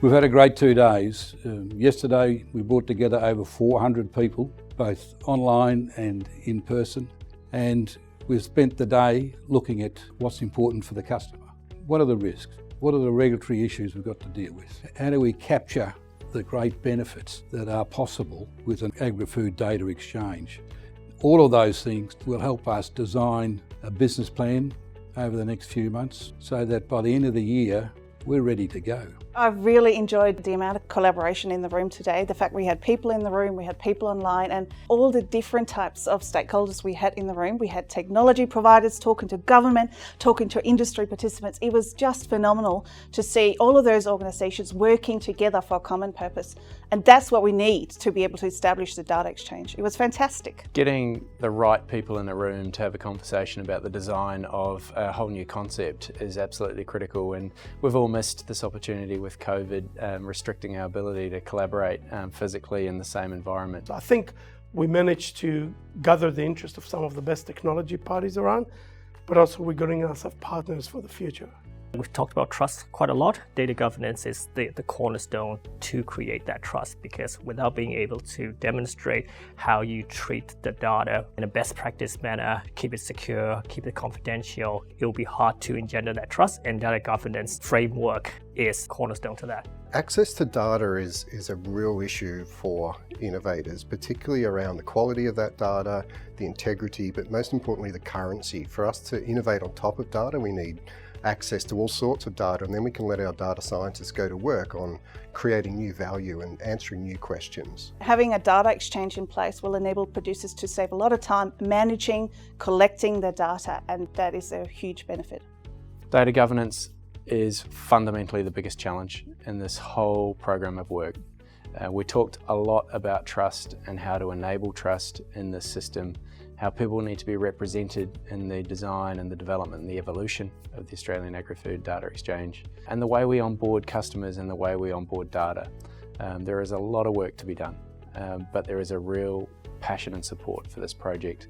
We've had a great 2 days. Yesterday we brought together over 400 people, both online and in person, and we've spent the day looking at what's important for the customer. What are the risks? What are the regulatory issues we've got to deal with? How do we capture the great benefits that are possible with an AgriFood Data Exchange? All of those things will help us design a business plan over the next few months so that by the end of the year, we're ready to go. I really enjoyed the amount of collaboration in the room today. The fact we had people in the room, we had people online, and all the different types of stakeholders we had in the room. We had technology providers talking to government, talking to industry participants. It was just phenomenal to see all of those organisations working together for a common purpose. And that's what we need to be able to establish the data exchange. It was fantastic. Getting the right people in the room to have a conversation about the design of a whole new concept is absolutely critical, and we've all missed this opportunity with COVID restricting our ability to collaborate physically in the same environment. I think we managed to gather the interest of some of the best technology parties around, but also we're getting ourselves partners for the future. We've talked about trust quite a lot. Data governance is the cornerstone to create that trust, because without being able to demonstrate how you treat the data in a best practice manner, keep it secure, keep it confidential, it will be hard to engender that trust, and data governance framework is cornerstone to that. Access to data is a real issue for innovators, particularly around the quality of that data, the integrity, but most importantly the currency. For us to innovate on top of data, we need access to all sorts of data, and then we can let our data scientists go to work on creating new value and answering new questions. Having a data exchange in place will enable producers to save a lot of time managing, collecting their data, and that is a huge benefit. Data governance is fundamentally the biggest challenge in this whole program of work. We talked a lot about trust and how to enable trust in this system, how people need to be represented in the design and the development and the evolution of the Australian AgriFood Data Exchange, and the way we onboard customers and the way we onboard data. There is a lot of work to be done, but there is a real passion and support for this project.